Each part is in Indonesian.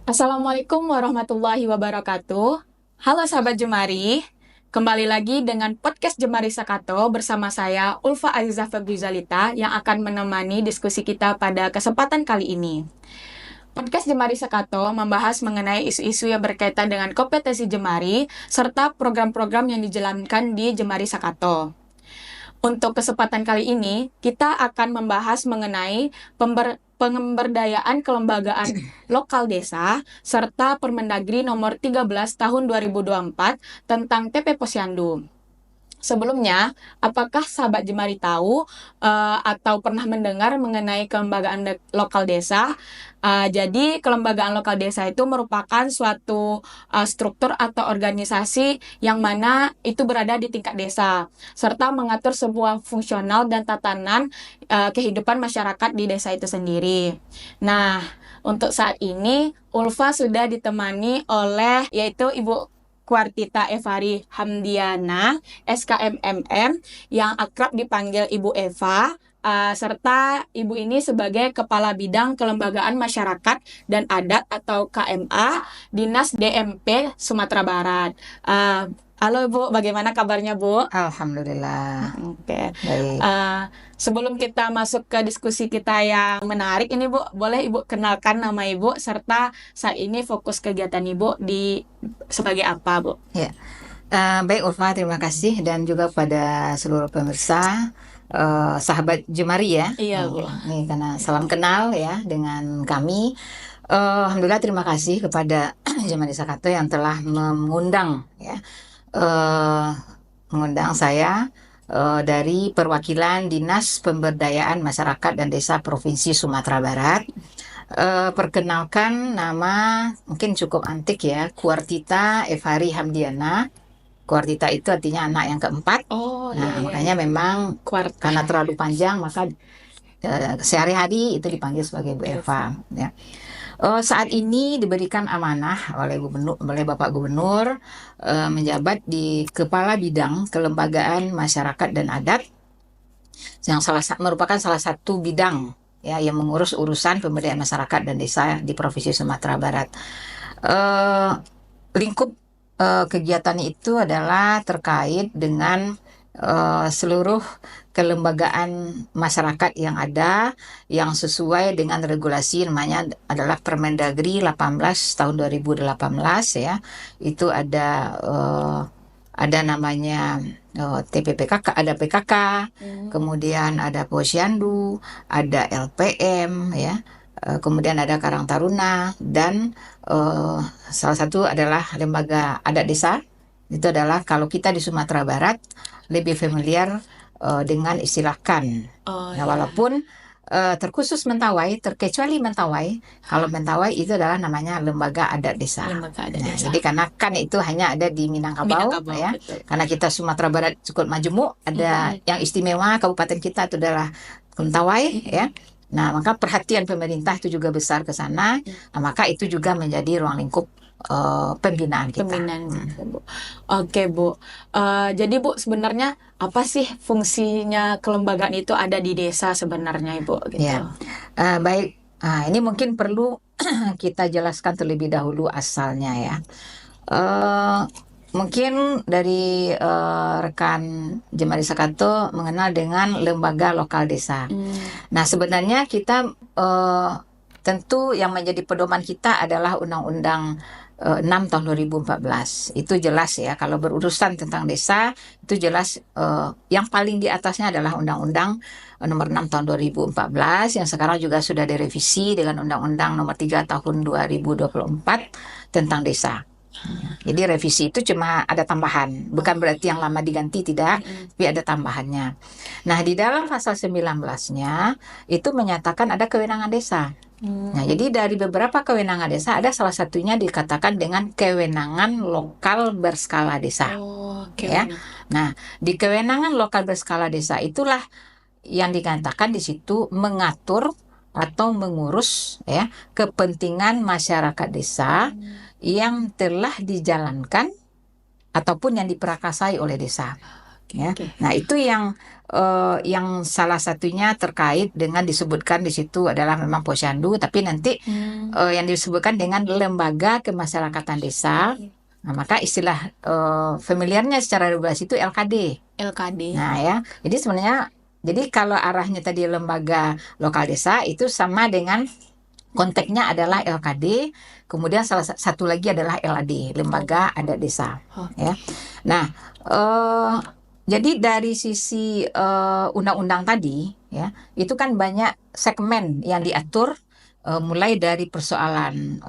Assalamualaikum warahmatullahi wabarakatuh. Halo sahabat Jemari, kembali lagi dengan podcast Jemari Sakato bersama saya Ulfa Azizah Febrizalita yang akan menemani diskusi kita pada kesempatan kali ini. Podcast Jemari Sakato membahas mengenai isu-isu yang berkaitan dengan kompetensi Jemari serta program-program yang dijalankan di Jemari Sakato. Untuk kesempatan kali ini, kita akan membahas mengenai pemberdayaan kelembagaan lokal desa serta Permendagri nomor 13 tahun 2024 tentang TP Posyandu. Sebelumnya, apakah sahabat Jemari tahu atau pernah mendengar mengenai kelembagaan lokal desa? Jadi, kelembagaan lokal desa itu merupakan suatu struktur atau organisasi yang mana itu berada di tingkat desa, serta mengatur sebuah fungsional dan tatanan kehidupan masyarakat di desa itu sendiri. Nah, untuk saat ini, Ulfa sudah ditemani oleh yaitu Ibu Kuartita Evari Hamdiana, SKMMM, yang akrab dipanggil Ibu Eva, serta Ibu ini sebagai Kepala Bidang Kelembagaan Masyarakat dan Adat atau KMA, Dinas DMP Sumatera Barat. Halo Bu, bagaimana kabarnya Bu? Alhamdulillah. Oke. Baik. Sebelum kita masuk ke diskusi kita yang menarik ini Bu, boleh Ibu kenalkan nama Ibu serta saat ini fokus kegiatan Ibu di sebagai apa Bu? Ya. Baik Ulfa, terima kasih dan juga pada seluruh pemirsa, sahabat Jemari ya. Iya Bu. Ini karena salam kenal ya dengan kami. Alhamdulillah, terima kasih kepada Jemari Sakato yang telah mengundang ya, mengundang saya dari perwakilan Dinas Pemberdayaan Masyarakat dan Desa Provinsi Sumatera Barat. Perkenalkan, nama mungkin cukup antik ya, Kuartita Evari Hamdiana. Kuartita itu artinya anak yang keempat. Oh Nah, iya. makanya memang Kuarta. karena terlalu panjang maka sehari-hari itu dipanggil sebagai Bu Eva. Ya. Saat ini diberikan amanah oleh Bapak Gubernur menjabat di Kepala Bidang Kelembagaan Masyarakat dan Adat, yang merupakan salah satu bidang ya yang mengurus urusan pemberdayaan masyarakat dan desa di Provinsi Sumatera Barat. Lingkup kegiatan itu adalah terkait dengan seluruh kelembagaan masyarakat yang ada yang sesuai dengan regulasi, namanya adalah Permendagri 18 tahun 2018 ya. Itu ada namanya TPPKK, ada PKK, kemudian ada Posyandu, ada LPM ya. Kemudian ada Karang Taruna dan salah satu adalah lembaga adat desa. Itu adalah kalau kita di Sumatera Barat lebih familiar dengan istilah KAN. Oh Nah, iya. walaupun terkhusus Mentawai, terkecuali Mentawai, kalau Mentawai itu adalah namanya lembaga adat desa. Lembaga adat Nah, desa. jadi karena KAN itu hanya ada di Minangkabau, Minangkabau, ya. betul. Karena kita Sumatera Barat cukup majemuk, ada yang istimewa kabupaten kita itu adalah Mentawai, ya. Nah, maka perhatian pemerintah itu juga besar ke sana. Nah, maka itu juga menjadi ruang lingkup pembinaan kita. Pembinaan gitu, Bu. Oke, Bu. Jadi, Bu, sebenarnya apa sih fungsinya kelembagaan itu ada di desa sebenarnya, Ibu? Gitu. Ya. Baik. Ini mungkin perlu kita jelaskan terlebih dahulu asalnya ya. Mungkin dari rekan Jemari Sakato mengenal dengan lembaga lokal desa. Nah, sebenarnya kita tentu yang menjadi pedoman kita adalah Undang-Undang 6 tahun 2014. Itu jelas ya, kalau berurusan tentang desa itu jelas yang paling di atasnya adalah Undang-Undang nomor 6 tahun 2014 yang sekarang juga sudah direvisi dengan Undang-Undang nomor 3 tahun 2024 tentang desa. Jadi revisi itu cuma ada tambahan, bukan berarti yang lama diganti, tidak, tapi ada tambahannya. Nah, di dalam pasal 19-nya itu menyatakan ada kewenangan desa. Nah, jadi dari beberapa kewenangan desa ada salah satunya dikatakan dengan kewenangan lokal berskala desa. Ya. Nah, di kewenangan lokal berskala desa itulah yang dikatakan di situ mengatur atau mengurus ya kepentingan masyarakat desa yang telah dijalankan ataupun yang diperakasai oleh desa. ya. Oke. Nah, itu yang salah satunya terkait dengan disebutkan di situ adalah memang posyandu, tapi nanti yang disebutkan dengan lembaga kemasyarakatan desa. Nah, maka istilah familiarnya secara regulasi itu LKD. LKD. Nah, ya. Jadi sebenarnya kalau arahnya tadi lembaga lokal desa itu sama dengan konteksnya adalah LKD, kemudian salah satu lagi adalah LAD, lembaga adat desa. Ya. Nah, jadi dari sisi undang-undang tadi, ya, itu kan banyak segmen yang diatur, mulai dari persoalan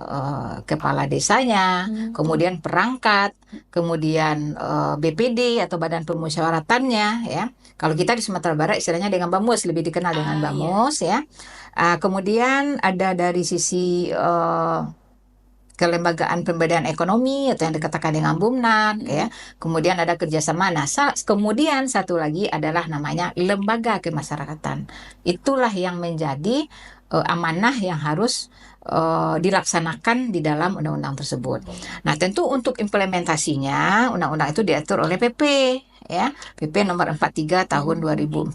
kepala desanya, kemudian perangkat, kemudian BPD atau badan permusyawaratannya, ya. Kalau kita di Sumatera Barat istilahnya dengan BAMUS, lebih dikenal dengan BAMUS, ya. Kemudian ada dari sisi kelembagaan pemberdayaan ekonomi atau yang dikatakan dengan BUMNAK, ya. Kemudian ada kerjasama. Nah, kemudian satu lagi adalah namanya lembaga kemasyarakatan. Itulah yang menjadi amanah yang harus dilaksanakan di dalam undang-undang tersebut. Nah, tentu untuk implementasinya undang-undang itu diatur oleh PP, ya, PP nomor 43 tahun 2014,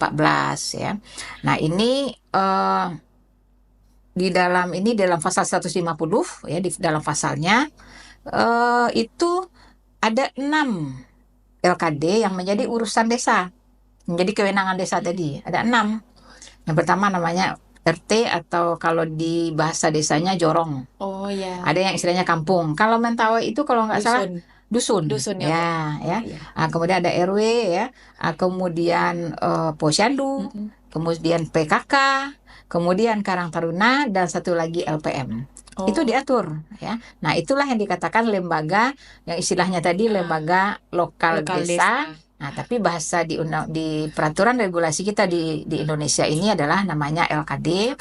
ya. Nah, ini dalam pasal 150, ya, di dalam pasalnya itu ada 6 LKD yang menjadi urusan desa, menjadi kewenangan desa tadi. Ada 6. Yang pertama namanya RT atau kalau di bahasa desanya jorong. Oh ya. Ada yang istilahnya kampung. Kalau Mentawai itu kalau nggak salah dusun. Dusun, ya. Kemudian ada RW, ya. Kemudian posyandu, kemudian PKK, kemudian Karang Taruna, dan satu lagi LPM. Itu diatur, ya. Nah, itulah yang dikatakan lembaga yang istilahnya tadi lembaga lokal desa. Nah, tapi bahasa di peraturan regulasi kita di Indonesia ini adalah namanya LKD.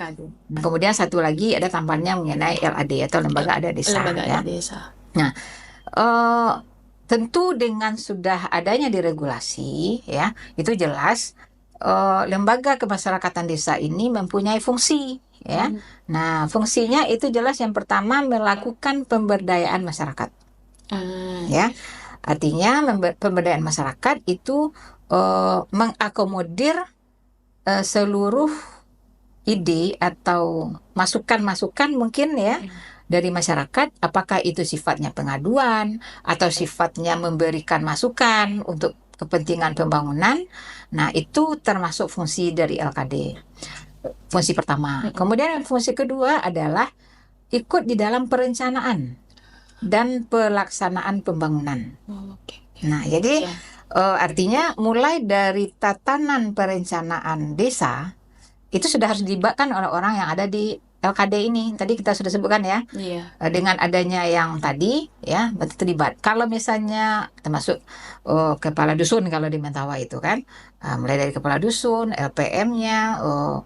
Kemudian satu lagi ada tambahannya mengenai LAD atau lembaga adat desa. Lembaga adat desa. Nah, tentu dengan sudah adanya di regulasi, ya, itu jelas lembaga kemasyarakatan desa ini mempunyai fungsi, ya. Nah, fungsinya itu jelas yang pertama melakukan pemberdayaan masyarakat, ya. Artinya pemberdayaan masyarakat itu mengakomodir seluruh ide atau masukan-masukan mungkin, ya, dari masyarakat, apakah itu sifatnya pengaduan atau sifatnya memberikan masukan untuk kepentingan pembangunan. Nah, itu termasuk fungsi dari LKD. Fungsi pertama. Kemudian fungsi kedua adalah ikut di dalam perencanaan dan pelaksanaan pembangunan. Nah, jadi artinya mulai dari tatanan perencanaan desa itu sudah harus dilibatkan oleh orang yang ada di LKD ini. Tadi kita sudah sebutkan, ya. Dengan adanya yang tadi, ya, berarti terlibat. Kalau misalnya termasuk kepala dusun kalau di Mentawai itu kan, mulai dari kepala dusun, LPM-nya,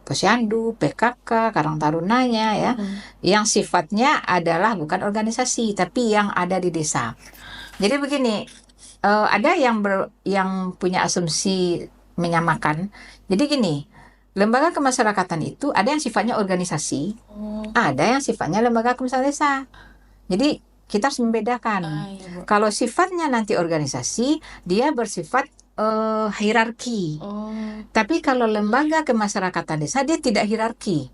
posyandu, PKK, Karang Tarunanya, ya, yang sifatnya adalah bukan organisasi tapi yang ada di desa. Jadi begini, ada yang punya asumsi menyamakan. Jadi gini, lembaga kemasyarakatan itu ada yang sifatnya organisasi, ada yang sifatnya lembaga kemasyarakatan desa. Jadi kita harus membedakan. Kalau sifatnya nanti organisasi, dia bersifat hierarki. Tapi kalau lembaga kemasyarakatan desa, dia tidak hierarki.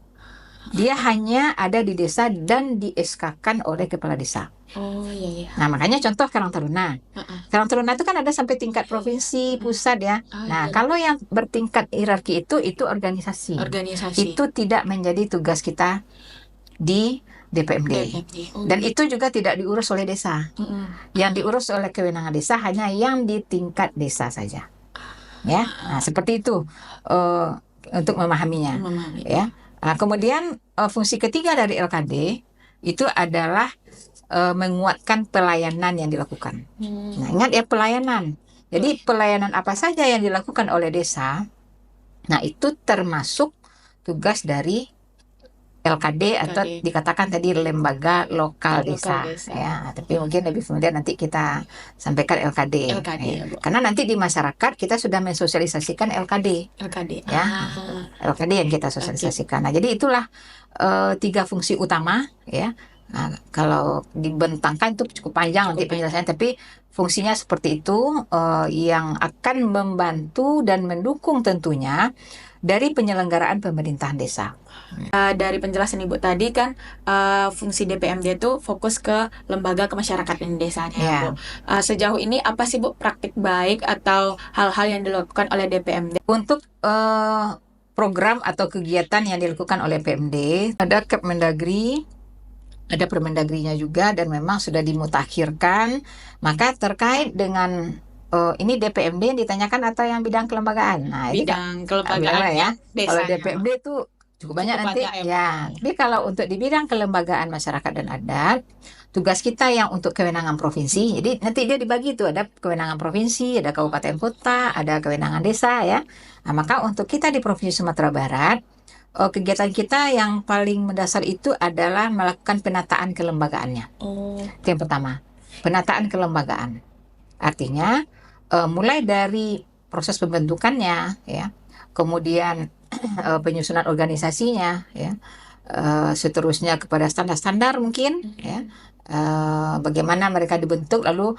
Dia hanya ada di desa dan di SK-kan oleh kepala desa. Nah, makanya contoh Karang Taruna. Karang Taruna itu kan ada sampai tingkat provinsi, pusat, ya. Nah, kalau yang bertingkat hierarki itu organisasi. Itu tidak menjadi tugas kita di DPMD. Dan itu juga tidak diurus oleh desa. Yang diurus oleh kewenangan desa hanya yang di tingkat desa saja. Ya. Nah, seperti itu untuk memahaminya. Ya. Nah, kemudian fungsi ketiga dari LKD itu adalah menguatkan pelayanan yang dilakukan. Nah, ingat, ya, pelayanan. Jadi pelayanan apa saja yang dilakukan oleh desa, nah itu termasuk tugas dari LKD atau dikatakan tadi lembaga lokal desa. Ya, tapi mungkin lebih kemudian nanti kita sampaikan LKD. Karena nanti di masyarakat kita sudah mensosialisasikan LKD. Ya, LKD yang kita sosialisasikan. Nah, jadi itulah 3 fungsi utama, ya. Nah, kalau dibentangkan itu cukup panjang nanti penjelasannya, tapi fungsinya seperti itu, yang akan membantu dan mendukung tentunya dari penyelenggaraan pemerintahan desa. Dari penjelasan Ibu tadi kan fungsi DPMD itu fokus ke lembaga kemasyarakatan desanya Ya. Bu. Sejauh ini apa sih Bu praktik baik atau hal-hal yang dilakukan oleh DPMD? Untuk program atau kegiatan yang dilakukan oleh PMD, ada Kemendagri, ada Permendagrinya juga, dan memang sudah dimutakhirkan. Maka terkait dengan ini DPMD yang ditanyakan atau yang bidang kelembagaan? Nah, ini Bidang bidang kelembagaan ya. Kalau desanya. DPMD itu cukup banyak Cukup nanti banyak ya, Bu. ya. Tapi kalau untuk di bidang kelembagaan masyarakat dan adat, tugas kita yang untuk kewenangan provinsi. Jadi nanti dia dibagi itu, ada kewenangan provinsi, ada kabupaten kota, ada kewenangan desa ya. Nah, maka untuk kita di Provinsi Sumatera Barat, kegiatan kita yang paling mendasar itu adalah melakukan penataan kelembagaannya. Oh. Itu yang pertama, penataan kelembagaan. Artinya mulai dari proses pembentukannya, ya, kemudian penyusunan organisasinya, ya, seterusnya kepada standar-standar mungkin, ya, bagaimana mereka dibentuk, lalu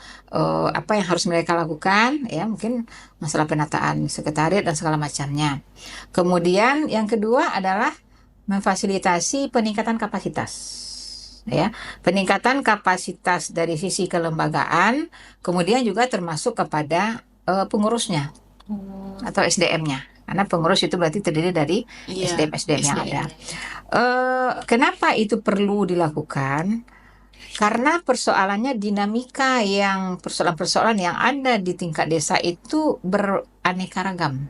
apa yang harus mereka lakukan, ya, mungkin masalah penataan sekretariat dan segala macamnya. Kemudian yang kedua adalah memfasilitasi peningkatan kapasitas, ya, peningkatan kapasitas dari sisi kelembagaan, kemudian juga termasuk kepada pengurusnya atau SDM-nya, karena pengurus itu berarti terdiri dari SDM yang ada. Kenapa itu perlu dilakukan? Karena persoalannya dinamika yang persoalan-persoalan yang ada di tingkat desa itu beraneka ragam,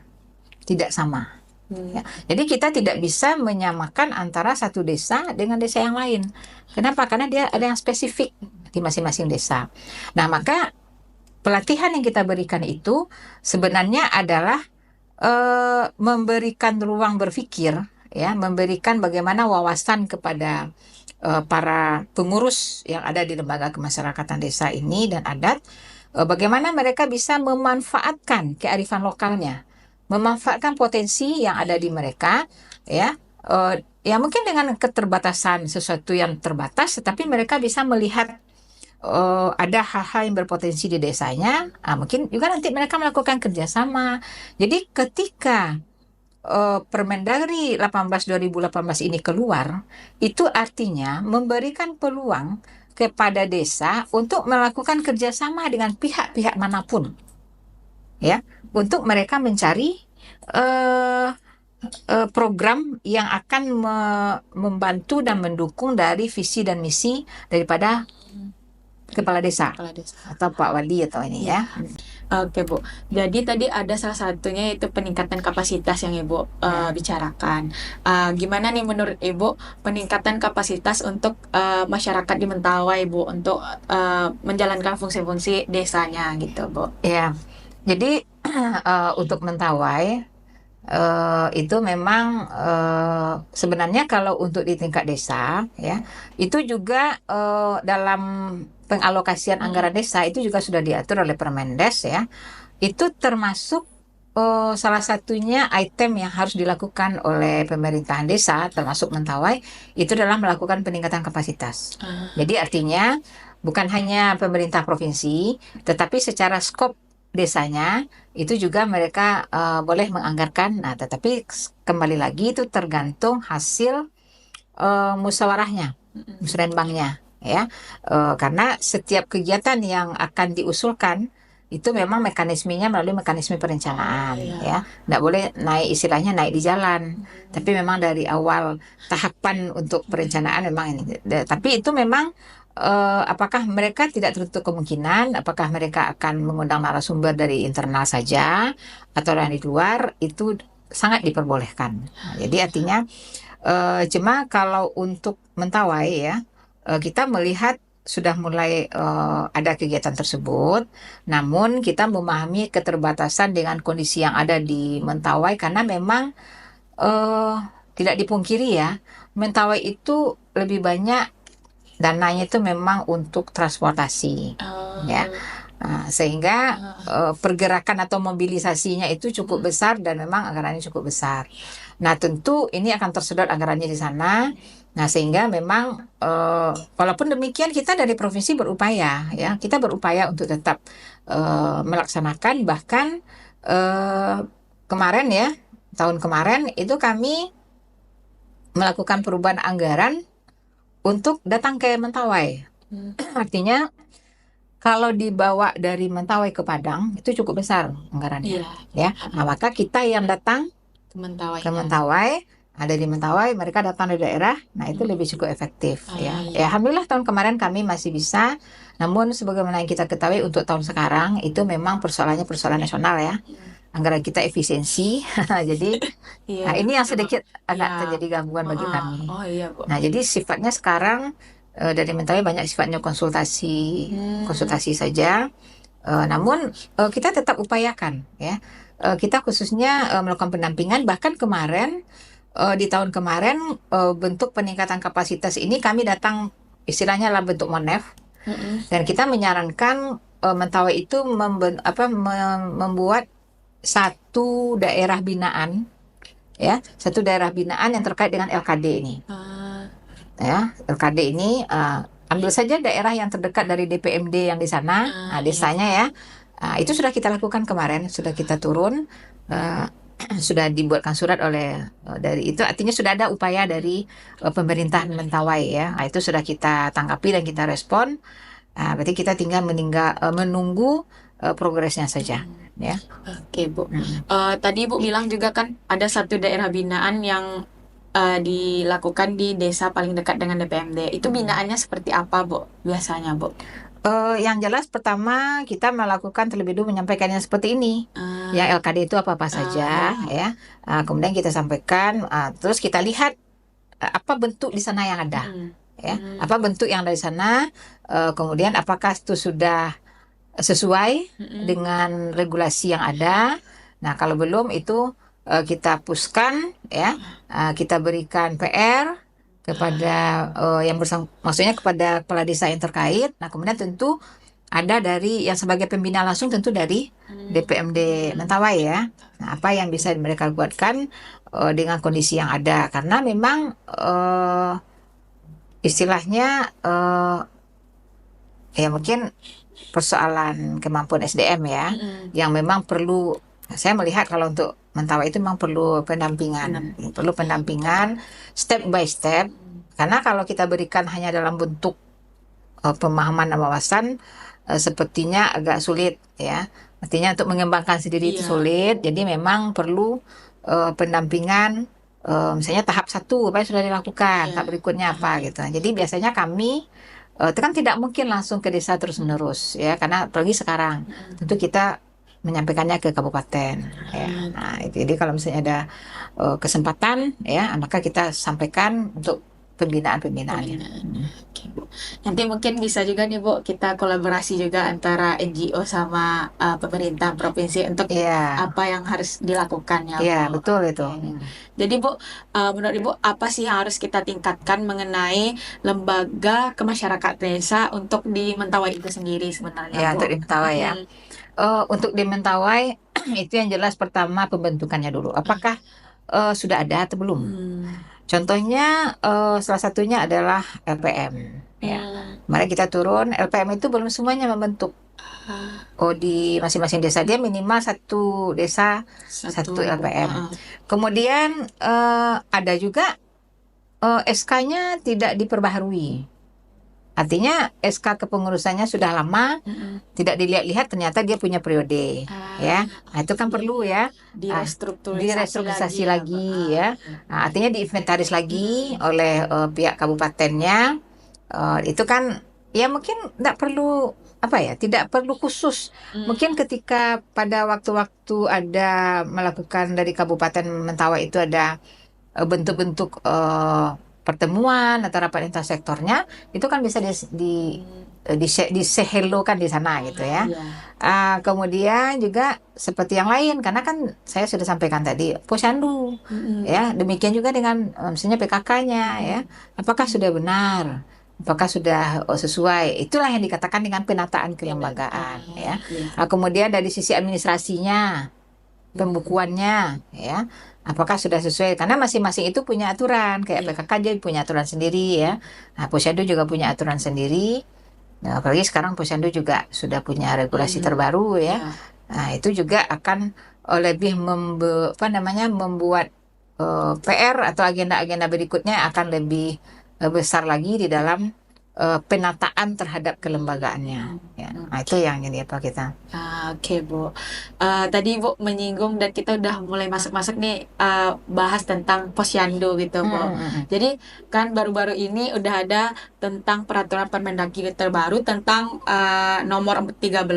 tidak sama. Ya. Jadi kita tidak bisa menyamakan antara satu desa dengan desa yang lain. Kenapa? Karena dia ada yang spesifik di masing-masing desa. Nah, maka pelatihan yang kita berikan itu sebenarnya adalah memberikan ruang berpikir, ya, memberikan bagaimana wawasan kepada para pengurus yang ada di lembaga kemasyarakatan desa ini dan adat, bagaimana mereka bisa memanfaatkan kearifan lokalnya, memanfaatkan potensi yang ada di mereka, ya, ya mungkin dengan keterbatasan sesuatu yang terbatas, tetapi mereka bisa melihat ada hal-hal yang berpotensi di desanya. Mungkin juga nanti mereka melakukan kerjasama. Jadi ketika Permendagri 18 2018 ini keluar, itu artinya memberikan peluang kepada desa untuk melakukan kerjasama dengan pihak-pihak manapun, ya, untuk mereka mencari program yang akan membantu dan mendukung dari visi dan misi daripada kepala desa atau Pak Wali atau ini, ya. Oke Bu, jadi tadi ada salah satunya yaitu peningkatan kapasitas yang Ibu bicarakan. Gimana nih menurut Ibu peningkatan kapasitas untuk masyarakat di Mentawai Bu untuk menjalankan fungsi-fungsi desanya gitu Bu? Ya, jadi untuk Mentawai itu memang sebenarnya kalau untuk di tingkat desa, ya, itu juga dalam pengalokasian anggaran desa itu juga sudah diatur oleh Permendes, ya. Itu termasuk salah satunya item yang harus dilakukan oleh pemerintahan desa termasuk Mentawai itu adalah melakukan peningkatan kapasitas. Jadi artinya bukan hanya pemerintah provinsi, tetapi secara skop desanya itu juga mereka boleh menganggarkan. Nah, tetapi kembali lagi itu tergantung hasil musyawarahnya, musrenbangnya, ya. Karena setiap kegiatan yang akan diusulkan itu memang mekanismenya melalui mekanisme perencanaan, ya. Nggak boleh istilahnya naik di jalan. Tapi memang dari awal tahapan untuk perencanaan memang ini. Tapi itu memang apakah mereka tidak tertutup kemungkinan, apakah mereka akan mengundang narasumber dari internal saja atau dari luar, itu sangat diperbolehkan. Nah, jadi artinya cuma kalau untuk Mentawai, ya, kita melihat sudah mulai ada kegiatan tersebut, namun kita memahami keterbatasan dengan kondisi yang ada di Mentawai karena memang tidak dipungkiri, ya, Mentawai itu lebih banyak dananya itu memang untuk transportasi, ya. Sehingga pergerakan atau mobilisasinya itu cukup besar dan memang anggarannya cukup besar. Nah, tentu ini akan tersedot anggarannya di sana. Nah, sehingga memang walaupun demikian kita dari provinsi berupaya ya, kita berupaya untuk tetap melaksanakan, bahkan kemarin ya, tahun kemarin itu kami melakukan perubahan anggaran untuk datang ke Mentawai. Artinya kalau dibawa dari Mentawai ke Padang itu cukup besar anggarannya, ya. Nah, maka kita yang datang ke Mentawai, ada di Mentawai, mereka datang dari daerah, nah itu lebih cukup efektif, ya. Ya, alhamdulillah tahun kemarin kami masih bisa, namun sebagaimana yang kita ketahui untuk tahun sekarang itu memang persoalannya persoalan nasional ya. Anggaran kita efisiensi, jadi nah ini yang sedikit agak terjadi gangguan bagi kami. Bu. Nah, jadi sifatnya sekarang dari Mentawai banyak sifatnya konsultasi saja. Namun kita tetap upayakan ya. Kita khususnya melakukan pendampingan, bahkan kemarin di tahun kemarin bentuk peningkatan kapasitas ini kami datang istilahnya dalam bentuk monef, dan kita menyarankan Mentawai itu membuat satu daerah binaan ya, satu daerah binaan yang terkait dengan LKD ini. Ya, LKD ini ambil saja daerah yang terdekat dari DPMD yang di sana, desanya ya. Itu sudah kita lakukan kemarin, sudah kita turun, sudah dibuatkan surat oleh dari itu, artinya sudah ada upaya dari pemerintah Mentawai ya. Itu sudah kita tanggapi dan kita respon. Berarti kita tinggal menunggu progresnya saja. Ya. Oke, Bu. Tadi Ibu bilang juga kan ada satu daerah binaan yang dilakukan di desa paling dekat dengan DPMD. Itu binaannya seperti apa, Bu? Biasanya, Bu? Yang jelas pertama kita melakukan terlebih dulu menyampaikannya seperti ini. Yang LKD itu apa-apa saja ya. Kemudian kita sampaikan, terus kita lihat apa bentuk di sana yang ada. Ya, apa bentuk yang dari sana, kemudian apakah itu sudah sesuai dengan regulasi yang ada. Nah, kalau belum itu kita hapuskan ya, kita berikan PR kepada yang maksudnya kepada kepala desa yang terkait. Nah, kemudian tentu ada dari yang sebagai pembina langsung tentu dari DPMD Mentawai ya. Nah, apa yang bisa mereka buatkan dengan kondisi yang ada, karena memang istilahnya ya mungkin persoalan kemampuan SDM ya, yang memang perlu, saya melihat kalau untuk Mentawai itu memang perlu pendampingan, step by step, karena kalau kita berikan hanya dalam bentuk pemahaman dan wawasan, sepertinya agak sulit ya, artinya untuk mengembangkan sendiri itu sulit, jadi memang perlu pendampingan, misalnya tahap 1 apa yang sudah dilakukan, tahap berikutnya apa gitu. Jadi biasanya kami itu kan tidak mungkin langsung ke desa terus menerus ya, karena apalagi sekarang tentu kita menyampaikannya ke kabupaten ya. Nah, jadi kalau misalnya ada kesempatan ya, maka kita sampaikan untuk pembinaan-pembinaannya. Oke, Bu. Nanti mungkin bisa juga nih, Bu, kita kolaborasi juga antara NGO sama pemerintah provinsi untuk apa yang harus dilakukan ya, Bu. Iya, betul itu. Jadi, Bu, menurut Ibu apa sih yang harus kita tingkatkan mengenai lembaga kemasyarakatan desa untuk di Mentawai itu sendiri sebenarnya, Ya, Bu? untuk di Mentawai ya. Untuk di Mentawai itu yang jelas pertama pembentukannya dulu. Apakah sudah ada atau belum? Contohnya salah satunya adalah LPM ya. Mari kita turun, LPM itu belum semuanya membentuk. Di masing-masing desa dia minimal satu desa satu LPM. Kemudian ada juga SK-nya tidak diperbaharui. Artinya SK kepengurusannya sudah lama, tidak dilihat-lihat, ternyata dia punya periode, ya. Nah, itu kan perlu ya direstrukturisasi lagi ya. Nah, artinya diinventaris lagi oleh pihak kabupatennya. Itu kan ya mungkin tidak perlu khusus. Mungkin ketika pada waktu-waktu ada melakukan dari Kabupaten Mentawai itu ada bentuk-bentuk pertemuan antara pemerintah sektornya, itu kan bisa disehelokan di sana gitu ya. Kemudian juga seperti yang lain, karena kan saya sudah sampaikan tadi posyandu ya, demikian juga dengan misalnya PKK-nya ya, apakah sudah benar apakah sudah sesuai. Itulah yang dikatakan dengan penataan kelembagaan ya. Nah, kemudian dari sisi administrasinya, pembukuannya ya, apakah sudah sesuai, karena masing-masing itu punya aturan. Kayak PKK dia punya aturan sendiri ya. Nah, Posyandu juga punya aturan sendiri. Nah, apalagi sekarang Posyandu juga sudah punya regulasi terbaru ya. Nah, itu juga akan lebih membuat PR atau agenda-agenda berikutnya akan lebih besar lagi di dalam penataan terhadap kelembagaannya ya. Nah, itu yang jadi apa kita. Oke, Bu. Tadi Bu menyinggung dan kita udah mulai masuk-masuk nih bahas tentang posyandu gitu, Bu. Jadi kan baru-baru ini udah ada tentang peraturan Permendagri terbaru tentang nomor 13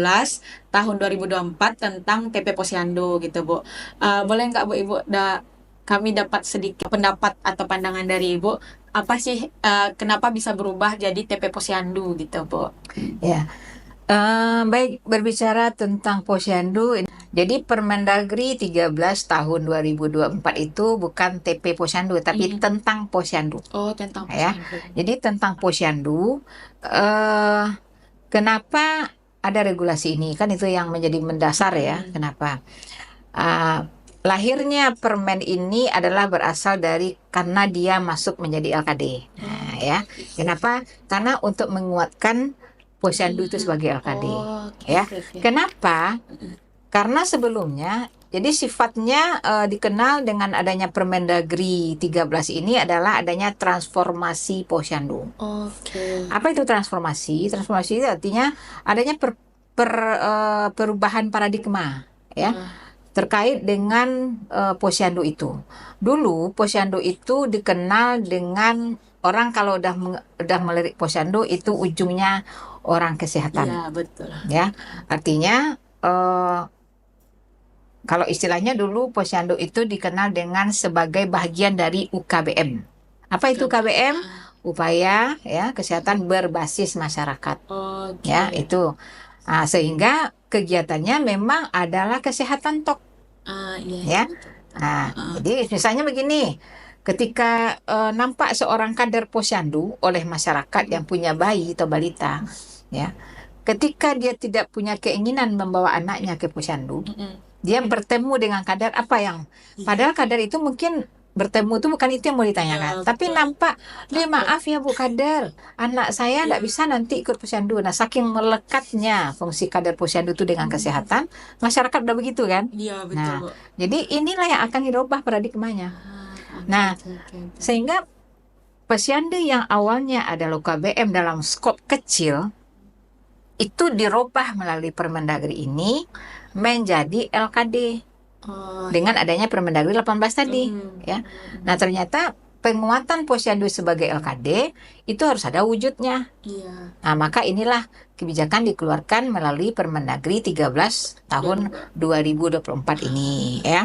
tahun 2024 tentang TP Posyandu gitu, Bu. Boleh nggak Bu Ibu kami dapat sedikit pendapat atau pandangan dari Ibu, apa sih kenapa bisa berubah jadi TP Posyandu gitu, Bu? Ya. Baik, berbicara tentang Posyandu, jadi Permendagri 13 tahun 2024 itu bukan TP Posyandu, tapi tentang Posyandu. Oh, tentang Ya. Posyandu. Jadi tentang Posyandu, kenapa ada regulasi ini? Kan itu yang menjadi mendasar ya. Kenapa? Lahirnya permen ini adalah berasal dari karena dia masuk menjadi LKD. Nah, ya. Kenapa? Karena untuk menguatkan Posyandu itu sebagai LKD. Ya. Kenapa? Karena sebelumnya jadi sifatnya dikenal dengan adanya Permendagri 13 ini adalah adanya transformasi Posyandu. Apa itu transformasi? Transformasi itu artinya adanya perubahan paradigma ya. Terkait dengan Posyandu itu. Dulu Posyandu itu dikenal dengan orang kalau udah melirik Posyandu itu ujungnya orang kesehatan. Iya, betul. Ya, artinya kalau istilahnya dulu Posyandu itu dikenal dengan sebagai bagian dari UKBM. Apa itu UKBM? Upaya ya kesehatan berbasis masyarakat. Ya, itu. Nah, sehingga kegiatannya memang adalah kesehatan tok. Ya. Nah, jadi misalnya begini, ketika nampak seorang kader Posyandu oleh masyarakat yang punya bayi atau balita, ya, ketika dia tidak punya keinginan membawa anaknya ke Posyandu, dia bertemu dengan kader apa yang, padahal kader itu mungkin bertemu itu bukan itu yang mau ditanyakan, tapi nampak, maaf ya Bu Kader, anak saya tidak bisa nanti ikut Posyandu. Nah, saking melekatnya fungsi kader Posyandu itu dengan kesehatan, masyarakat udah begitu kan? Iya, betul, Nah, Bu. jadi inilah yang akan dirubah paradigmanya. Nah, sehingga Posyandu yang awalnya adalah UKBM dalam skop kecil, itu dirubah melalui Permendagri ini menjadi LKD. Dengan adanya Permendagri 18 tadi ya. Nah, ternyata penguatan Posyandu sebagai LKD itu harus ada wujudnya. Nah, maka inilah kebijakan dikeluarkan melalui Permendagri 13 tahun 2024 ini ya.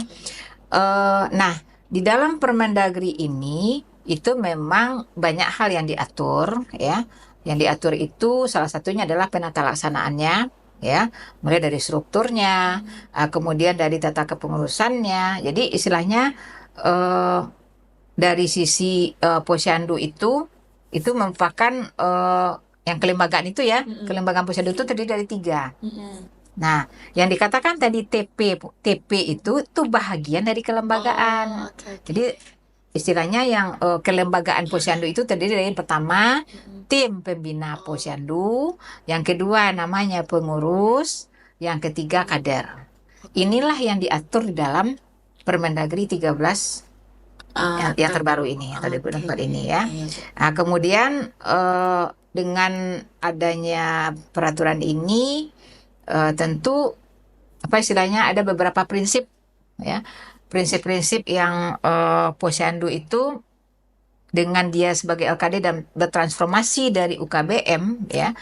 Nah, di dalam Permendagri ini itu memang banyak hal yang diatur ya. Yang diatur itu salah satunya adalah penata laksanaannya ya, mulai dari strukturnya, kemudian dari tata kepengurusannya. Jadi istilahnya dari sisi Posyandu itu merupakan yang kelembagaan itu ya, kelembagaan Posyandu itu terdiri dari 3. Nah, yang dikatakan tadi TP itu bahagian dari kelembagaan. Jadi istilahnya yang kelembagaan Posyandu itu terdiri dari yang pertama tim pembina Posyandu, yang kedua namanya pengurus, yang ketiga kader. Inilah yang diatur di dalam Permendagri 13 yang terbaru ini atau 2024 ini ya. Nah, kemudian dengan adanya peraturan ini tentu apa istilahnya ada beberapa prinsip ya. Prinsip-prinsip yang Posyandu itu dengan dia sebagai LKD dan bertransformasi dari UKBM ya,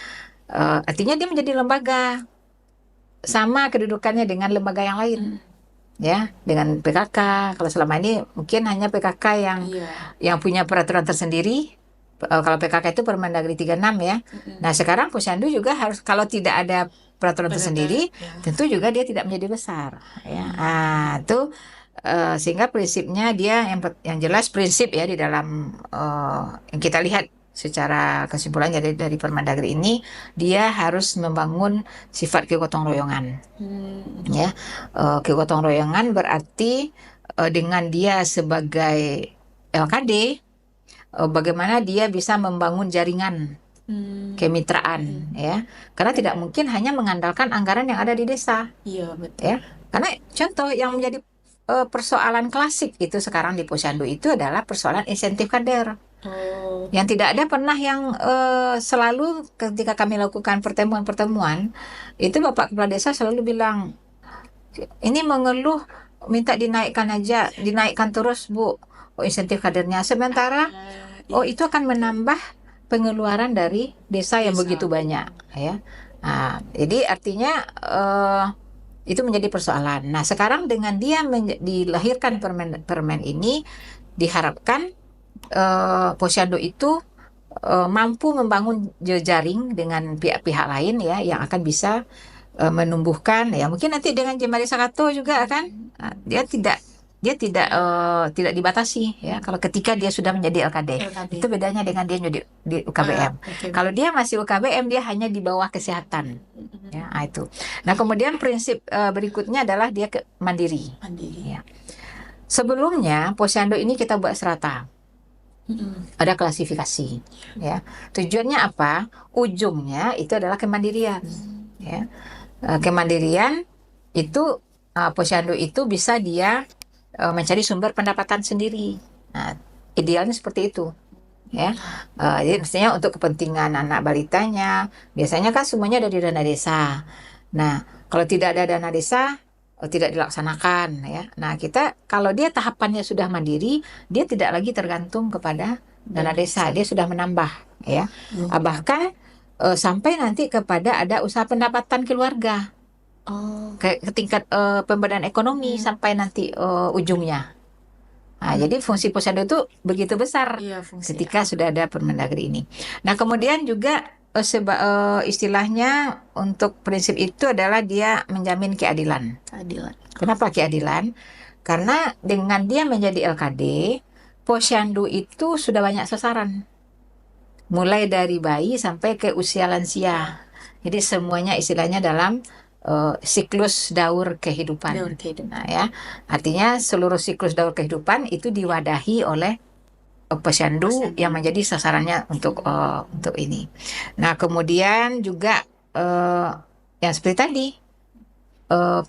artinya dia menjadi lembaga sama kedudukannya dengan lembaga yang lain ya, dengan PKK. Kalau selama ini mungkin hanya PKK yang punya peraturan tersendiri. Kalau PKK itu Permendagri 36 ya. Nah, sekarang Posyandu juga harus, kalau tidak ada peraturan tersendiri, tentu juga dia tidak menjadi besar ya. Nah, itu sehingga prinsipnya dia yang jelas prinsip ya di dalam yang kita lihat secara kesimpulan dari Permendagri ini, dia harus membangun sifat kegotong royongan. Ya, kegotong royongan berarti dengan dia sebagai LKD, bagaimana dia bisa membangun jaringan kemitraan, ya, karena tidak mungkin hanya mengandalkan anggaran yang ada di desa. Iya, betul. Ya, karena contoh yang menjadi persoalan klasik itu sekarang di Posyandu itu adalah persoalan insentif kader. Yang tidak ada pernah yang selalu ketika kami lakukan pertemuan-pertemuan itu Bapak Kepala Desa selalu bilang, ini mengeluh minta dinaikkan aja, dinaikkan terus Bu insentif kadernya, sementara itu akan menambah pengeluaran dari desa yang begitu banyak, ya. Nah, jadi artinya itu menjadi persoalan. Nah, sekarang dengan dia dilahirkan permen ini, diharapkan Posyandu itu mampu membangun jejaring dengan pihak-pihak lain, ya, yang akan bisa menumbuhkan, ya, mungkin nanti dengan Jemari Sakato juga kan, dia tidak dibatasi, ya, kalau ketika dia sudah menjadi LKD. Itu bedanya dengan dia menjadi di UKBM. Kalau dia masih UKBM, dia hanya di bawah kesehatan, ya, itu. Nah, kemudian prinsip berikutnya adalah dia mandiri. Ya. Sebelumnya Posyandu ini kita buat serata, ada klasifikasi, ya. Tujuannya apa? Ujungnya itu adalah kemandirian, ya. Kemandirian itu Posyandu itu bisa dia mencari sumber pendapatan sendiri. Nah, idealnya seperti itu, ya. Jadi mestinya untuk kepentingan anak balitanya, biasanya kan semuanya dari dana desa. Nah, kalau tidak ada dana desa, tidak dilaksanakan, ya. Nah, kita kalau dia tahapannya sudah mandiri, dia tidak lagi tergantung kepada dana desa, dia sudah menambah, ya. Bahkan sampai nanti kepada ada usaha pendapatan keluarga. Ke tingkat pemberdayaan ekonomi sampai nanti ujungnya. Nah, jadi fungsi Posyandu itu begitu besar ketika sudah ada Permendagri ini. Nah, kemudian juga istilahnya untuk prinsip itu adalah dia menjamin keadilan. Kenapa keadilan? Karena dengan dia menjadi LKD, Posyandu itu sudah banyak sasaran, mulai dari bayi sampai ke usia lansia. Jadi semuanya istilahnya dalam siklus daur kehidupan. Nah, ya, artinya seluruh siklus daur kehidupan itu diwadahi oleh Posyandu yang menjadi sasarannya untuk ini. Nah, kemudian juga yang seperti tadi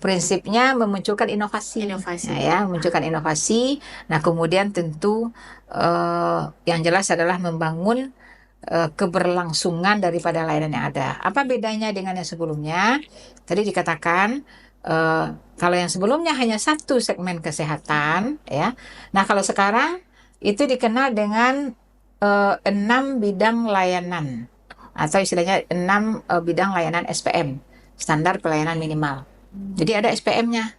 prinsipnya memunculkan inovasi. Nah, ya, memunculkan inovasi. Nah, kemudian tentu yang jelas adalah membangun keberlangsungan daripada layanan yang ada. Apa bedanya dengan yang sebelumnya? Tadi dikatakan kalau yang sebelumnya hanya satu segmen kesehatan, ya. Nah, kalau sekarang itu dikenal dengan 6 bidang layanan atau istilahnya 6 bidang layanan SPM, standar pelayanan minimal. Jadi ada SPM-nya.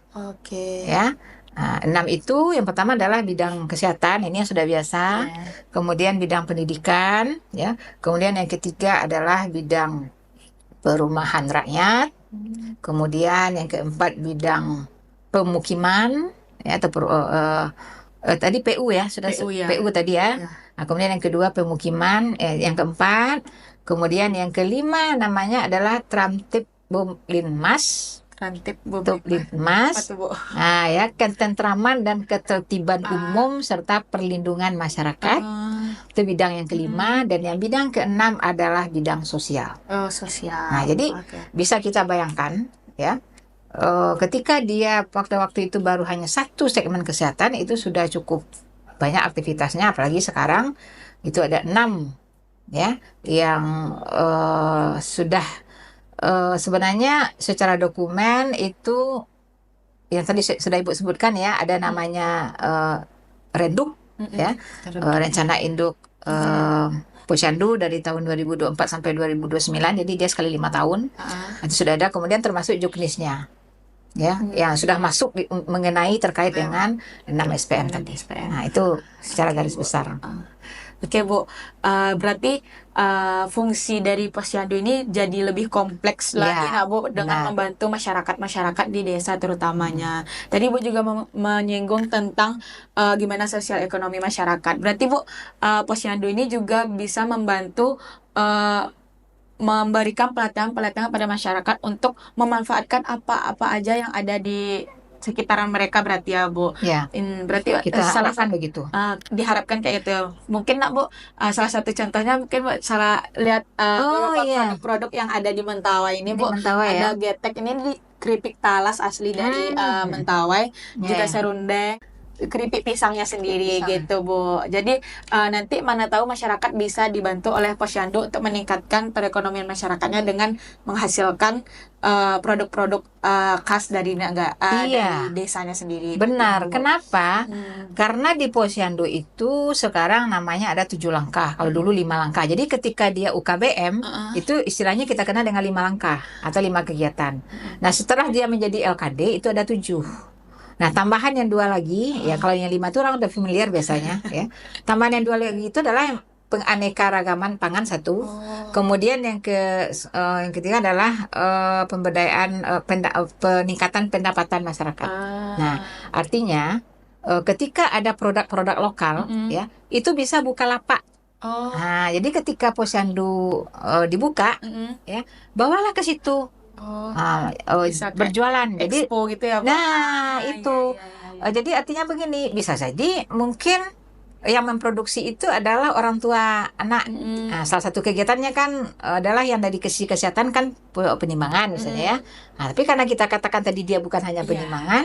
Ya. Nah, 6 itu yang pertama adalah bidang kesehatan, ini yang sudah biasa. Kemudian bidang pendidikan, ya. Kemudian yang ketiga adalah bidang perumahan rakyat. Kemudian yang keempat bidang pemukiman, ya, atau tadi PU, ya, sudah PU tadi, ya. Nah, kemudian yang kedua pemukiman, yang keempat, kemudian yang kelima namanya adalah Tramtip Bumlinmas. Linmas, nah, ya, ketentraman dan ketertiban umum serta perlindungan masyarakat. Itu bidang yang kelima, dan yang bidang keenam adalah bidang sosial. Nah, jadi bisa kita bayangkan, ya, ketika dia waktu itu baru hanya satu segmen kesehatan, itu sudah cukup banyak aktivitasnya, apalagi sekarang itu ada 6, ya, yang sudah sebenarnya secara dokumen itu yang tadi sudah Ibu sebutkan, ya, ada namanya Renduk, ya, rencana induk Posyandu dari tahun 2024 sampai 2029, jadi dia sekali 5 tahun. Itu sudah ada, kemudian termasuk juknisnya, ya, yang sudah masuk mengenai terkait dengan 6 SPM tadi. Nah, itu secara garis besar. Oke Bu, berarti fungsi dari posyandu ini jadi lebih kompleks lagi Ya, nah Bu, dengan benar. membantu masyarakat-masyarakat di desa terutamanya. Tadi Bu juga menyinggung tentang gimana sosial ekonomi masyarakat. Berarti Bu, posyandu ini juga bisa membantu uh, memberikan pelatihan-pelatihan pada masyarakat untuk memanfaatkan apa-apa aja yang ada di sekitaran mereka berarti ya Bu. Ya, Berarti kita salah harapkan satu begitu. diharapkan kayak gitu. Mungkin nak Bu, salah satu contohnya mungkin Bu, salah lihat Oh beberapa iya, produk-produk yang ada di Mentawai ini di Bu. Mentawai ya. Ada getek ini di keripik talas asli dari Hmm, Mentawai, ya juga ya. serundeng, keripik pisangnya Keripik sendiri pisang. gitu Bu. Jadi nanti mana tahu masyarakat bisa dibantu oleh posyandu untuk meningkatkan perekonomian masyarakatnya dengan menghasilkan produk-produk khas dari dari Iya, desanya sendiri gitu benar. Bu. Kenapa? Hmm. Karena di Posyandu itu sekarang namanya ada 7 langkah. Kalau dulu 5 langkah. Jadi ketika dia UKBM, Heeh. itu istilahnya kita kenal dengan 5 langkah atau 5 kegiatan. Nah, setelah dia menjadi LKD itu ada 7. Nah, tambahan yang 2 lagi, ya kalau yang 5 itu orang udah familiar biasanya, ya. Tambahan yang 2 lagi itu adalah penganekaragaman pangan satu. Oh. Kemudian yang ketiga adalah pemberdayaan peningkatan pendapatan masyarakat. Nah, Ah. artinya ketika ada produk-produk lokal, Mm-mm. ya, itu bisa buka lapak. Oh. Nah, jadi ketika posyandu dibuka, Mm-mm. ya, bawalah ke situ. Oh. Bisa kayak Berjualan. Jadi, expo gitu ya Bu. nah, Iya, itu. iya, iya. Jadi artinya begini, bisa jadi mungkin yang memproduksi itu adalah orang tua anak. Mm-mm. Nah, salah satu kegiatannya kan adalah yang dari kesehatan kan penimbangan misalnya ya. Nah, tapi karena kita katakan tadi dia bukan hanya Iya. penimbangan,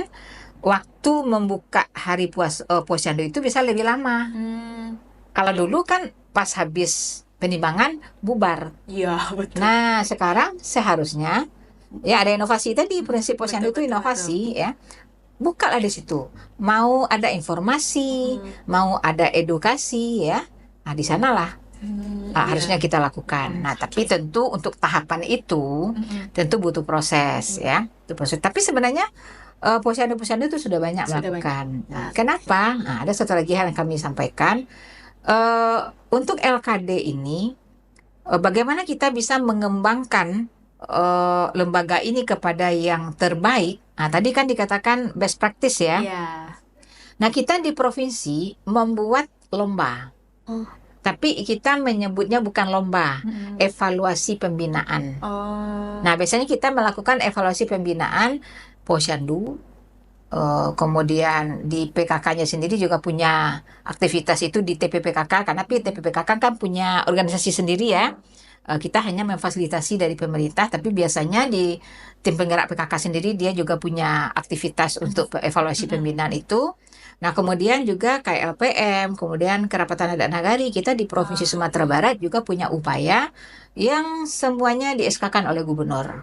waktu membuka hari posyandu itu bisa lebih lama. Hmm. Kalau dulu kan pas habis penimbangan bubar. Iya, betul. Nah, sekarang seharusnya ya ada inovasi tadi, prinsip posyandu itu Betul, betul, inovasi ya. Bukalah di situ. Mau ada informasi, mau ada edukasi ya. Nah, di sanalah Iya. harusnya kita lakukan. Nah, tapi tentu untuk tahapan itu Mm-mm. tentu butuh proses ya. Butuh proses. Tapi sebenarnya posyandu-posyandu itu sudah banyak Sudah melakukan. banyak. Nah, kenapa? Nah, ada satu lagi hal yang kami sampaikan. Untuk LKD ini, bagaimana kita bisa mengembangkan lembaga ini kepada yang terbaik? Nah, tadi kan dikatakan best practice ya. Iya. Nah, kita di provinsi membuat lomba. Oh. Tapi kita menyebutnya bukan lomba, Mm-mm. evaluasi pembinaan. Oh. Nah, biasanya kita melakukan evaluasi pembinaan posyandu. Kemudian di PKK-nya sendiri juga punya aktivitas itu di TPPKK, karena TPPKK kan punya organisasi sendiri ya. Kita hanya memfasilitasi dari pemerintah, tapi biasanya di tim penggerak PKK sendiri dia juga punya aktivitas untuk evaluasi pembinaan itu. Nah, kemudian juga KLPM, kemudian Kerapatan Adat Nagari, kita di Provinsi Sumatera Barat juga punya upaya yang semuanya di SK-kan oleh gubernur.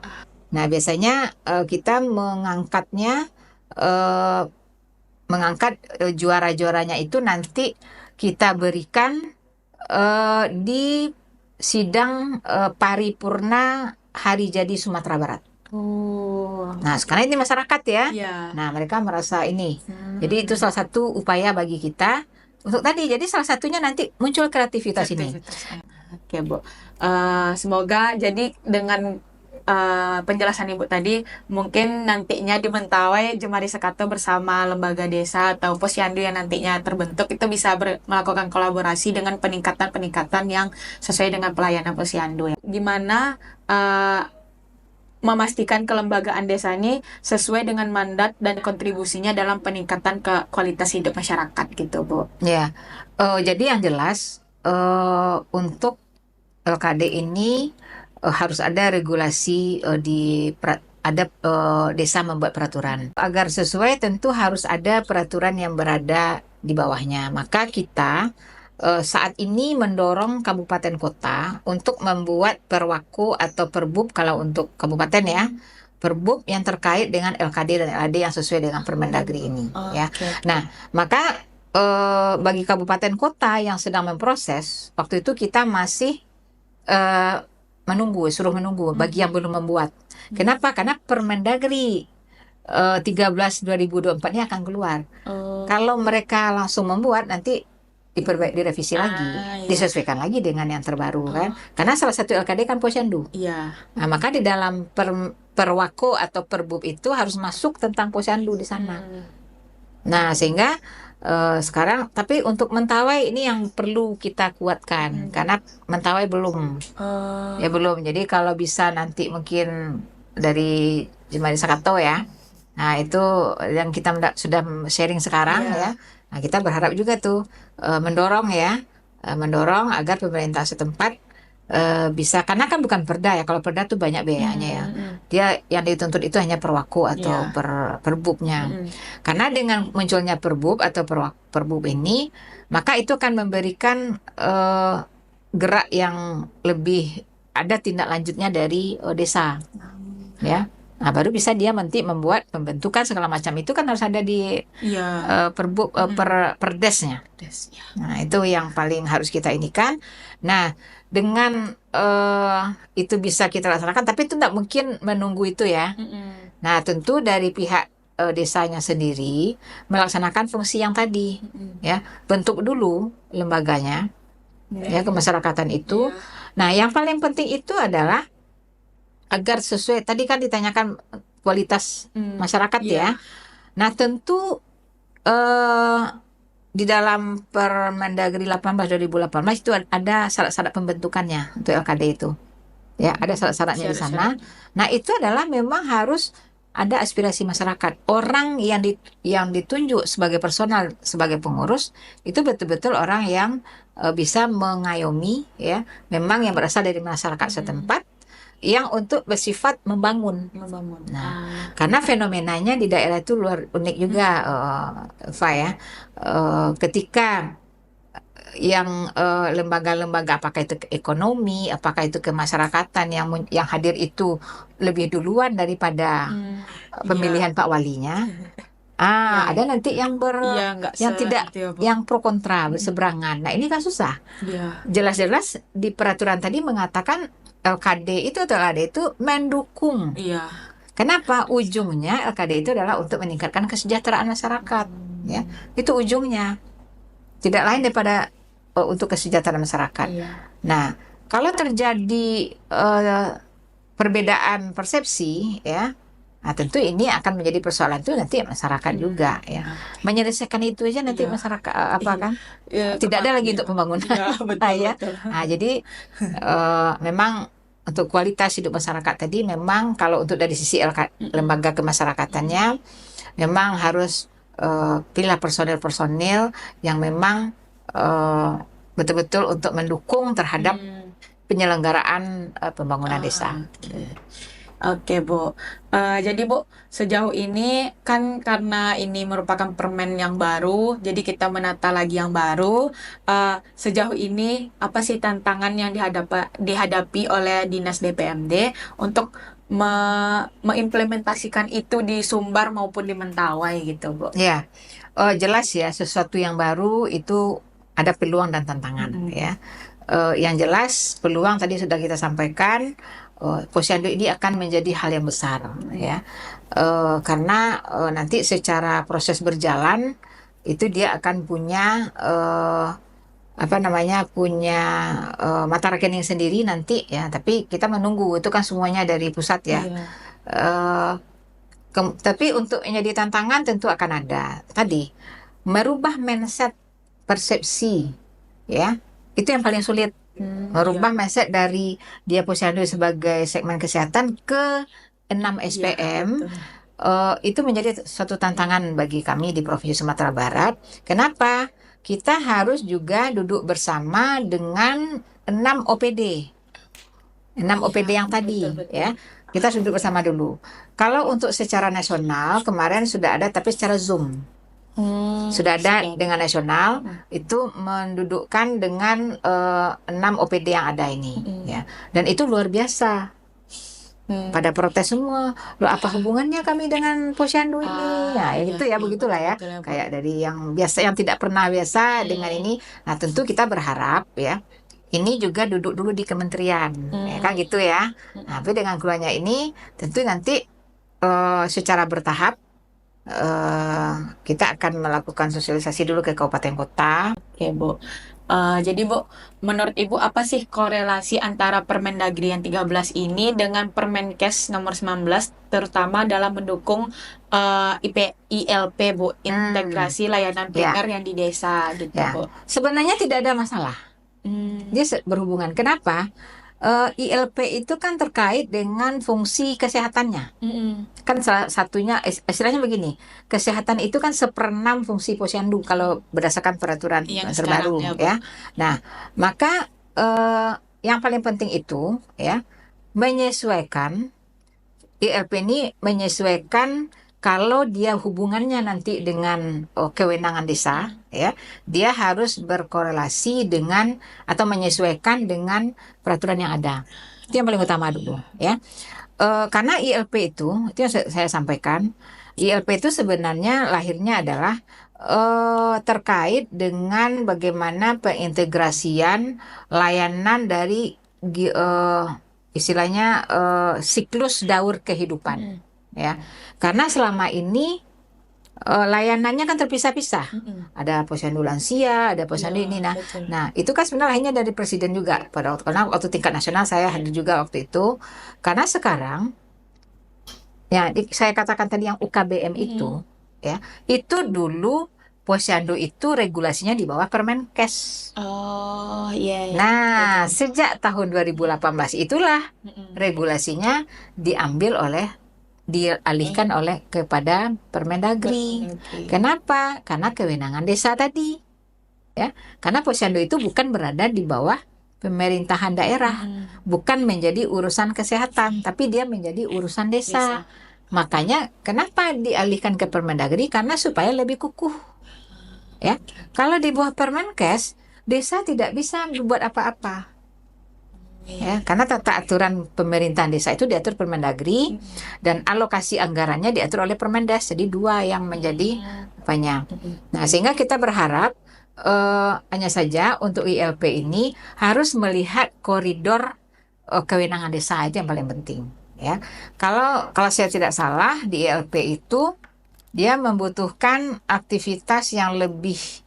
Nah, biasanya kita mengangkat juara-juaranya itu nanti kita berikan di sidang paripurna hari jadi Sumatera Barat. Oh. Nah, sekarang ini masyarakat ya. Iya. Nah, mereka merasa ini. Jadi itu salah satu upaya bagi kita untuk tadi. Jadi salah satunya nanti muncul kreativitas ini. Oke, Bu. Semoga jadi dengan penjelasan Ibu tadi, mungkin nantinya di Mentawai Jemari Sekato bersama lembaga desa atau posyandu yang nantinya terbentuk itu bisa melakukan kolaborasi dengan peningkatan-peningkatan yang sesuai dengan pelayanan posyandu ya. Gimana memastikan kelembagaan desa ini sesuai dengan mandat dan kontribusinya dalam peningkatan ke kualitas hidup masyarakat gitu, Bu. Ya, jadi yang jelas untuk LKD ini harus ada regulasi desa membuat peraturan. Agar sesuai tentu harus ada peraturan yang berada di bawahnya. Maka kita saat ini mendorong kabupaten kota untuk membuat perwaku atau perbub kalau untuk kabupaten ya. Perbub yang terkait dengan LKD dan LAD yang sesuai dengan Permendagri ini ya. Nah, maka bagi kabupaten kota yang sedang memproses, waktu itu kita masih suruh menunggu bagi yang belum membuat. Kenapa? Karena Permendagri 13/2024 ini akan keluar. Kalau mereka langsung membuat nanti direvisi lagi, iya. disesuaikan lagi dengan yang terbaru kan. Karena salah satu LKD kan posyandu. Iya. Nah, maka di dalam perwako atau perbub itu harus masuk tentang posyandu di sana. Nah, sehingga sekarang, tapi untuk mentawai ini yang perlu kita kuatkan, karena mentawai belum, ya belum. Jadi kalau bisa nanti mungkin dari Jemari Sakato ya, nah itu yang kita sudah sharing sekarang ya. Nah, kita berharap juga tuh mendorong ya, mendorong agar pemerintah setempat bisa, karena kan bukan perda ya. Kalau perda tuh banyak biayanya ya. Dia yang dituntut itu hanya perwako atau perbubnya. Karena dengan munculnya perbub atau perbub ini, maka itu akan memberikan gerak yang lebih, ada tindak lanjutnya dari desa, ya. Nah, baru bisa dia nanti membuat pembentukan segala macam itu kan harus ada di perbub perdesnya. Nah, itu yang paling harus kita inikan. Nah, dengan itu bisa kita laksanakan, tapi itu tidak mungkin menunggu itu ya. Nah, tentu dari pihak desanya sendiri melaksanakan fungsi yang tadi, ya, bentuk dulu lembaganya, ya, kemasyarakatan itu. Nah, yang paling penting itu adalah agar sesuai, tadi kan ditanyakan kualitas masyarakat ya. Nah, tentu di dalam Permendagri 18 2018 itu ada syarat-syarat pembentukannya untuk LKD itu. Ya, ada syarat-syaratnya di sana. Nah, itu adalah memang harus ada aspirasi masyarakat. Orang yang ditunjuk sebagai personal, sebagai pengurus, itu betul-betul orang yang bisa mengayomi ya, memang yang berasal dari masyarakat setempat, yang untuk bersifat membangun. Nah, karena fenomenanya di daerah itu luar unik juga, Fa ya. Ketika yang lembaga-lembaga, apakah itu ke ekonomi, apakah itu kemasyarakatan yang hadir itu lebih duluan daripada pemilihan Pak Walinya. Ada nanti yang tidak, yang pro kontra, berseberangan. Nah, ini kan susah. Jelas-jelas di peraturan tadi mengatakan LKD itu mendukung. Kenapa? Ujungnya LKD itu adalah untuk meningkatkan kesejahteraan masyarakat. Ya, itu ujungnya. Tidak lain daripada untuk kesejahteraan masyarakat. Nah, kalau terjadi perbedaan persepsi, ya, nah tentu ini akan menjadi persoalan itu nanti masyarakat juga, ya. Menyelesaikan itu aja nanti masyarakat tidak ada lagi untuk pembangunan. Nah, jadi memang untuk kualitas hidup masyarakat tadi, memang kalau untuk dari sisi lembaga kemasyarakatannya, memang harus pilih personil-personil yang memang betul-betul untuk mendukung terhadap penyelenggaraan pembangunan desa. Oke, Bu. Jadi Bu, sejauh ini kan karena ini merupakan permen yang baru, jadi kita menata lagi yang baru. Sejauh ini apa sih tantangan yang dihadapi oleh Dinas DPMD untuk mengimplementasikan itu di Sumbar maupun di Mentawai gitu, Bu? Ya, jelas ya, sesuatu yang baru itu ada peluang dan tantangan ya. Yang jelas peluang tadi sudah kita sampaikan, posyandu ini akan menjadi hal yang besar ya, karena nanti secara proses berjalan itu dia akan punya punya mata rekening sendiri nanti ya, tapi kita menunggu itu kan semuanya dari pusat ya. Tapi untuk menjadi tantangan tentu akan ada tadi, merubah mindset persepsi ya, itu yang paling sulit. Merubah mindset dari dia posyandu sebagai segmen kesehatan ke 6 SPM. Itu menjadi suatu tantangan bagi kami di Provinsi Sumatera Barat. Kenapa? Kita harus juga duduk bersama dengan 6 OPD. 6 OPD yang tadi ya. Kita duduk bersama dulu. Kalau untuk secara nasional kemarin sudah ada, tapi secara Zoom. Sudah ada dengan nasional, itu mendudukkan dengan 6 OPD yang ada ini ya. Dan itu luar biasa. Pada protes semua, loh apa hubungannya kami dengan posyandu ini? Ya itu ya, begitulah ya. Kayak dari yang biasa, yang tidak pernah biasa dengan ini. Nah, tentu kita berharap ya, ini juga duduk dulu di kementerian, ya kan gitu ya. Nah, tapi dengan keluarnya ini tentu nanti secara bertahap kita akan melakukan sosialisasi dulu ke kabupaten kota. Oke, Bu. Jadi, Bu, menurut Ibu apa sih korelasi antara Permendagri yang 13 ini dengan Permenkes nomor 19, terutama dalam mendukung ILP, Bu, integrasi layanan Ya, primer yang di desa gitu, ya. Bu. Sebenarnya tidak ada masalah. Dia berhubungan. Kenapa? ILP itu kan terkait dengan fungsi kesehatannya. Kan salah satunya, istilahnya begini, kesehatan itu kan 1/6 fungsi posyandu kalau berdasarkan peraturan Yang terbaru, sekarang, ya, Bu. ya. Nah, maka yang paling penting itu ya menyesuaikan. ILP ini menyesuaikan kalau dia hubungannya nanti dengan kewenangan desa, ya, dia harus berkorelasi dengan atau menyesuaikan dengan peraturan yang ada. Itu yang paling utama dulu, ya. Karena ILP itu yang saya sampaikan, ILP itu sebenarnya lahirnya adalah terkait dengan bagaimana pengintegrasian layanan dari istilahnya siklus daur kehidupan, ya. Karena selama ini layanannya kan terpisah-pisah. Ada posyandu lansia, ada posyandu ini. Nah, itu kan sebenarnya hanya dari presiden juga karena waktu tingkat nasional saya hadir juga waktu itu. Karena sekarang, ya saya katakan tadi yang UKBM itu, ya, itu dulu posyandu itu regulasinya di bawah Permenkes. Oh, iya. Nah, sejak tahun 2018 itulah regulasinya dialihkan oleh kepada Permendagri. Kenapa? Karena kewenangan desa tadi, ya. Karena posyandu itu bukan berada di bawah pemerintahan daerah, bukan menjadi urusan kesehatan, tapi dia menjadi urusan desa. Makanya kenapa dialihkan ke Permendagri? Karena supaya lebih kukuh, ya. Kalau di bawah Permenkes, desa tidak bisa berbuat apa-apa. Ya, karena tata aturan pemerintahan desa itu diatur Permendagri dan alokasi anggarannya diatur oleh Permendes. Jadi dua yang menjadi banyak. Nah, sehingga kita berharap hanya saja untuk ILP ini harus melihat koridor kewenangan desa, itu yang paling penting, ya. Kalau saya tidak salah di ILP itu dia membutuhkan aktivitas yang lebih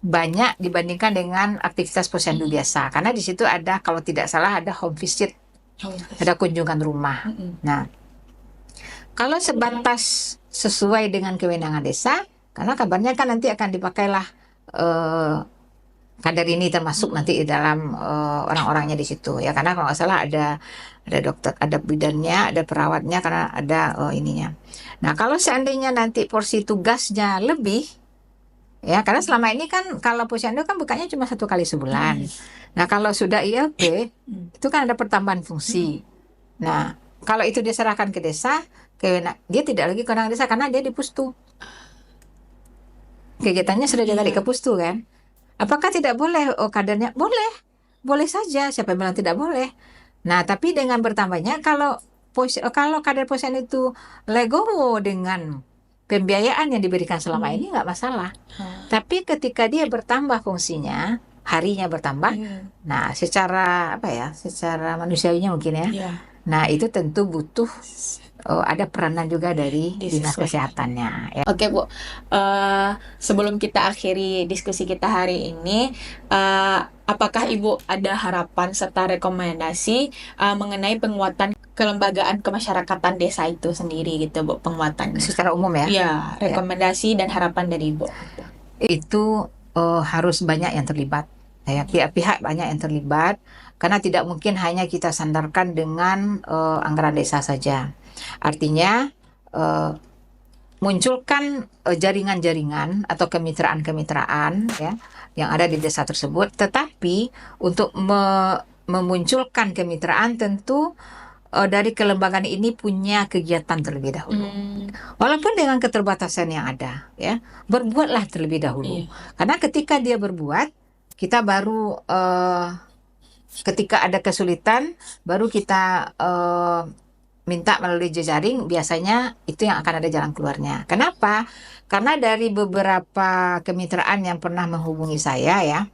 banyak dibandingkan dengan aktivitas posyandu biasa, karena di situ ada, kalau tidak salah, ada home visit, ada kunjungan rumah. Nah, kalau sebatas sesuai dengan kewenangan desa, karena kabarnya kan nanti akan dipakailah kader ini termasuk nanti di dalam orang-orangnya di situ, ya. Karena kalau nggak salah ada dokter, ada bidannya, ada perawatnya, karena ada ininya. Nah, kalau seandainya nanti porsi tugasnya lebih, ya, karena selama ini kan kalau posyandu kan bukanya cuma 1 kali sebulan. Nah, kalau sudah ILP itu kan ada pertambahan fungsi. Nah, kalau itu diserahkan ke desa, dia tidak lagi kewenangan desa karena dia di pustu. Kegiatannya sudah ditarik ke pustu, kan? Apakah tidak boleh kadernya? Boleh saja. Siapa yang bilang tidak boleh? Nah, tapi dengan bertambahnya kalau kader posyandu itu legowo dengan pembiayaan yang diberikan selama ini, nggak masalah. Tapi ketika dia bertambah fungsinya, harinya bertambah, nah secara secara manusiawinya mungkin, ya. Nah, itu tentu butuh ada peranan juga dari dinas kesehatannya, ya. Oke, Bu. Sebelum kita akhiri diskusi kita hari ini, apakah Ibu ada harapan serta rekomendasi mengenai penguatan kelembagaan kemasyarakatan desa itu sendiri gitu, Bu, penguatan secara umum, ya? Ya, rekomendasi dan harapan dari Ibu. Itu harus banyak yang terlibat, ya. Pihak-pihak banyak yang terlibat, karena tidak mungkin hanya kita sandarkan dengan anggaran desa saja. Artinya munculkan jaringan-jaringan atau kemitraan-kemitraan, ya, yang ada di desa tersebut. Tetapi untuk memunculkan kemitraan tentu dari kelembagaan ini punya kegiatan terlebih dahulu. Walaupun dengan keterbatasan yang ada, ya, berbuatlah terlebih dahulu. Karena ketika dia berbuat, kita baru ketika ada kesulitan baru kita minta melalui jejaring, biasanya itu yang akan ada jalan keluarnya. Kenapa? Karena dari beberapa kemitraan yang pernah menghubungi saya, ya,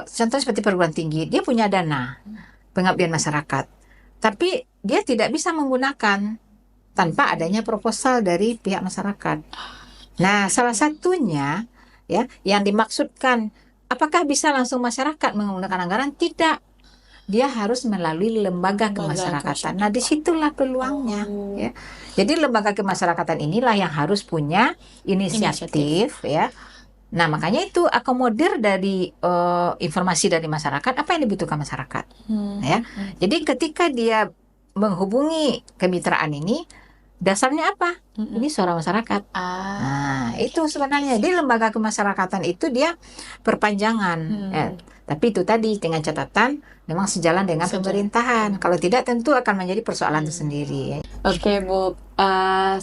contohnya seperti perguruan tinggi, dia punya dana pengabdian masyarakat, tapi dia tidak bisa menggunakan tanpa adanya proposal dari pihak masyarakat. Nah, salah satunya ya yang dimaksudkan, apakah bisa langsung masyarakat menggunakan anggaran? Tidak. Dia harus melalui lembaga kemasyarakatan. Nah, disitulah peluangnya. Ya. Jadi lembaga kemasyarakatan inilah yang harus punya inisiatif. Ya. Nah, makanya itu akomodir dari informasi dari masyarakat, apa yang dibutuhkan masyarakat. Ya. Jadi ketika dia menghubungi kemitraan ini, dasarnya apa? Ini suara masyarakat. Nah, itu sebenarnya di lembaga kemasyarakatan itu dia perpanjangan. Ya. Tapi itu tadi dengan catatan memang sejalan dengan pemerintahan. Kalau tidak tentu akan menjadi persoalan tersendiri. Oke, Bu.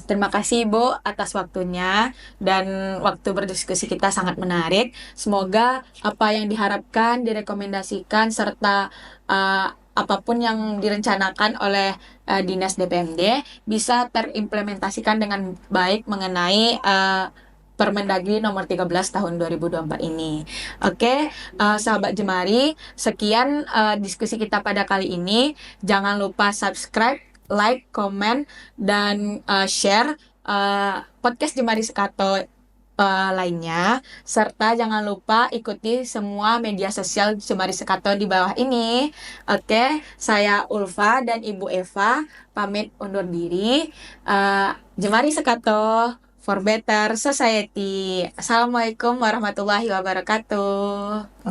Terima kasih, Bu, atas waktunya dan waktu berdiskusi kita sangat menarik. Semoga apa yang diharapkan, direkomendasikan, serta apapun yang direncanakan oleh Dinas DPMD bisa terimplementasikan dengan baik mengenai Permendagri nomor 13 tahun 2024 ini. Oke, sahabat Jemari, sekian diskusi kita pada kali ini. Jangan lupa subscribe, like, komen, dan share podcast Jemari Sekato lainnya, serta jangan lupa ikuti semua media sosial Jemari Sekato di bawah ini. Oke, saya Ulfa dan Ibu Eva pamit undur diri. Jemari Sekato for Better Society. Assalamualaikum warahmatullahi wabarakatuh.